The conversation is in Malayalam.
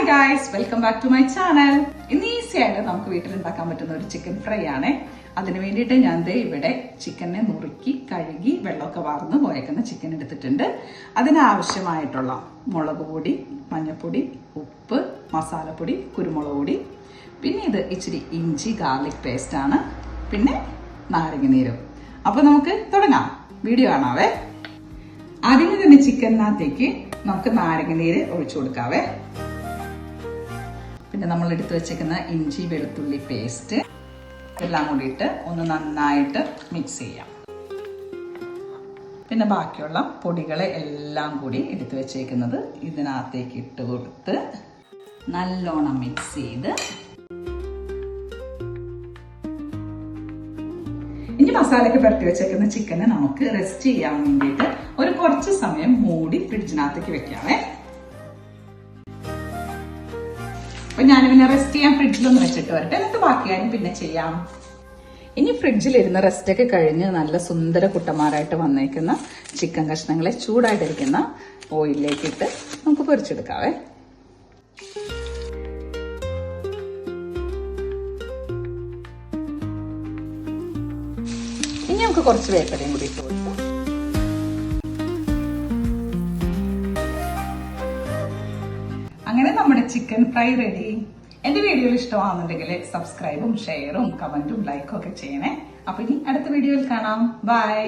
Guys, welcome back to my channel. ഇന്ന് ഈസി ആയിട്ട് നമുക്ക് വീട്ടിലുണ്ടാക്കാൻ പറ്റുന്ന ഒരു ചിക്കൻ ഫ്രൈ ആണ്. അതിന് വേണ്ടിയിട്ട് ഞാൻ ഇവിടെ ചിക്കനെ നുറുക്കി കഴുകി വെള്ളമൊക്കെ വാർന്ന് പോയേക്കുന്ന ചിക്കൻ എടുത്തിട്ടുണ്ട്. അതിനാവശ്യമായിട്ടുള്ള മുളക് പൊടി, മഞ്ഞൾപ്പൊടി, ഉപ്പ്, മസാലപ്പൊടി, കുരുമുളക് പൊടി, പിന്നെ ഇത് ഇച്ചിരി ഇഞ്ചി ഗാർലിക് പേസ്റ്റ് ആണ്, പിന്നെ നാരങ്ങനീരും. അപ്പൊ നമുക്ക് തുടങ്ങാം. വീഡിയോ കാണാവേ. ആദ്യമേ തന്നെ ചിക്കനകത്തേക്ക് നമുക്ക് നാരങ്ങനീര് ഒഴിച്ചു കൊടുക്കാവേ. പിന്നെ നമ്മൾ എടുത്തു വെച്ചേക്കുന്ന ഇഞ്ചി വെളുത്തുള്ളി പേസ്റ്റ് എല്ലാം കൂടിയിട്ട് ഒന്ന് നന്നായിട്ട് മിക്സ് ചെയ്യാം. പിന്നെ ബാക്കിയുള്ള പൊടികളെ എല്ലാം കൂടി എടുത്തു വെച്ചേക്കുന്നത് ഇതിനകത്തേക്ക് ഇട്ട് കൊടുത്ത് നല്ലോണം മിക്സ് ചെയ്ത് ഇനി മസാലയ്ക്ക് പുരട്ടി വെച്ചേക്കുന്ന ചിക്കനെ നമുക്ക് റെസ്റ്റ് ചെയ്യാൻ വേണ്ടിയിട്ട് ഒരു കുറച്ച് സമയം മൂടി ഫ്രിഡ്ജിനകത്തേക്ക് വെക്കാവേ. അപ്പൊ ഞാനിങ്ങനെ റെസ്റ്റ് ചെയ്യാൻ ഫ്രിഡ്ജിലൊന്ന് വെച്ചിട്ട് വരട്ടെ, എന്നിട്ട് ബാക്കിയാലും പിന്നെ ചെയ്യാം. ഇനി ഫ്രിഡ്ജിലിരുന്ന് റെസ്റ്റ് ഒക്കെ കഴിഞ്ഞ് നല്ല സുന്ദര കുട്ടന്മാരായിട്ട് വന്നേക്കുന്ന ചിക്കൻ കഷ്ണങ്ങളെ ചൂടായിട്ടിരിക്കുന്ന ഓയിലിലേക്ക് ഇട്ട് നമുക്ക് പൊരിച്ചെടുക്കാവേ. ഇനി നമുക്ക് കുറച്ച് വേപ്പിലയും കൂടി ഇട്ട് കൊടുക്കാം. അങ്ങനെ നമ്മുടെ ചിക്കൻ ഫ്രൈ റെഡി. എന്റെ വീഡിയോ ഇഷ്ടമാണെന്നുണ്ടെങ്കിൽ സബ്സ്ക്രൈബും ഷെയറും കമന്റും ലൈക്കും ഒക്കെ ചെയ്യണേ. അപ്പൊ ഇനി അടുത്ത വീഡിയോയിൽ കാണാം. ബൈ.